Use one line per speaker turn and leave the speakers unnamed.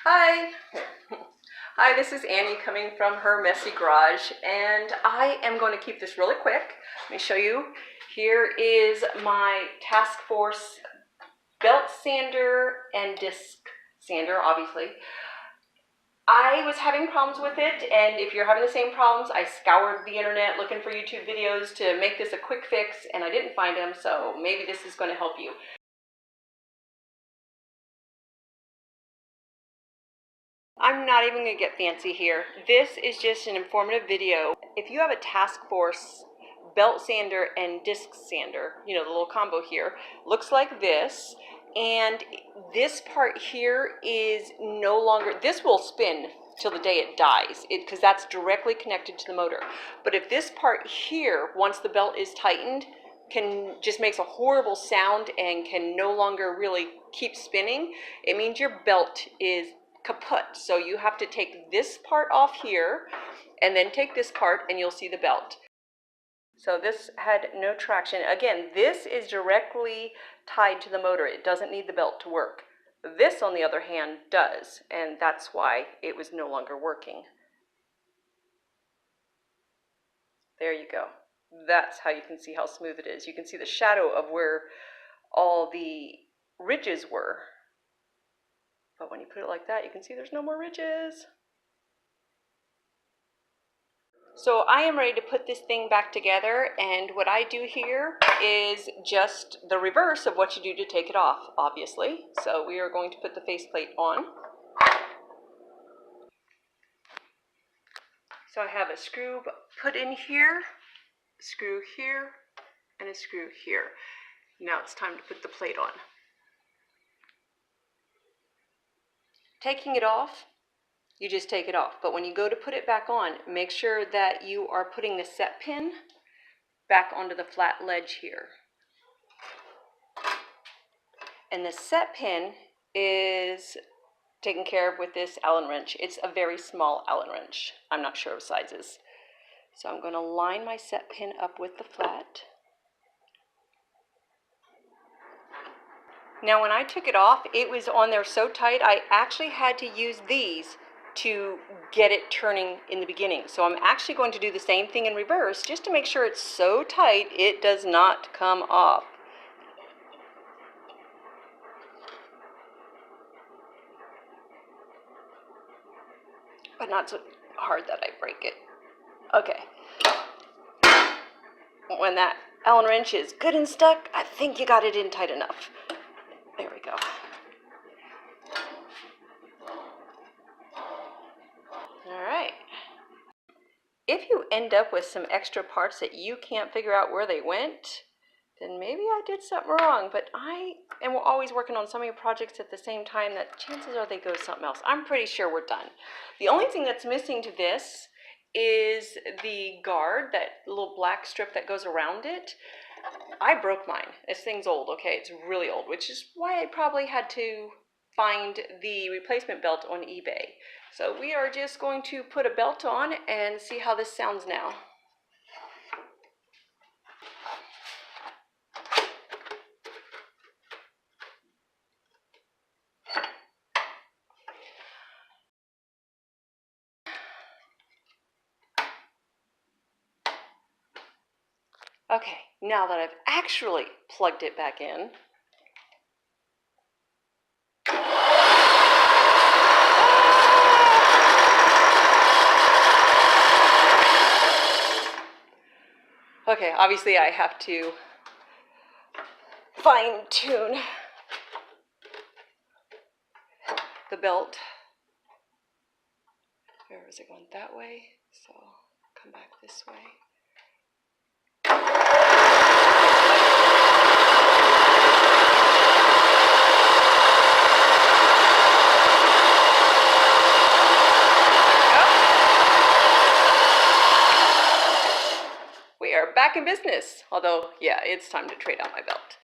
Hi. Hi, this is Annie coming from her messy garage, and I am going to keep this really quick. Let me show you. Here is my Task Force belt sander and disc sander, obviously. I was having problems with it, and if you're having the same problems, I scoured the internet looking for YouTube videos to make this a quick fix, and I didn't find them, so maybe this is going to help you. I'm not even going to get fancy here. This is just an informative video. If you have a Task Force belt sander and disc sander, you know, the little combo here, looks like this. And this part here is no longer, this will spin till the day it dies, because that's directly connected to the motor. But if this part here, once the belt is tightened, just makes a horrible sound and can no longer really keep spinning, it means your belt is kaput. So you have to take this part off here and then take this part and you'll see the belt. So this had no traction. Again, this is directly tied to the motor. It doesn't need the belt to work. This, on the other hand, does, and that's why it was no longer working. There you go. That's how you can see how smooth it is. You can see the shadow of where all the ridges were. But when you put it like that, you can see there's no more ridges. So I am ready to put this thing back together, and what I do here is just the reverse of what you do to take it off, obviously. So we are going to put the faceplate on. So I have a screw put in here, a screw here, and a screw here. Now it's time to put the plate on. Taking it off, you just take it off. But when you go to put it back on, make sure that you are putting the set pin back onto the flat ledge here. And the set pin is taken care of with this Allen wrench. It's a very small Allen wrench. I'm not sure of sizes. So I'm going to line my set pin up with the flat. Now when I took it off, it was on there so tight, I actually had to use these to get it turning in the beginning. So I'm actually going to do the same thing in reverse just to make sure it's so tight it does not come off. But not so hard that I break it. Okay. When that Allen wrench is good and stuck, I think you got it in tight enough. There we go. All right. If you end up with some extra parts that you can't figure out where they went, then maybe I did something wrong, but I am always working on so many projects at the same time that chances are they go something else. I'm pretty sure we're done. The only thing that's missing to this is the guard, that little black strip that goes around it. I broke mine. This thing's old, okay? It's really old, which is why I probably had to find the replacement belt on eBay. So we are just going to put a belt on and see how this sounds now. Okay, now that I've actually plugged it back in, okay, obviously I have to fine-tune the belt. Where was it going? That way? So come back this way. We are back in business. Although, yeah, it's time to trade out my belt.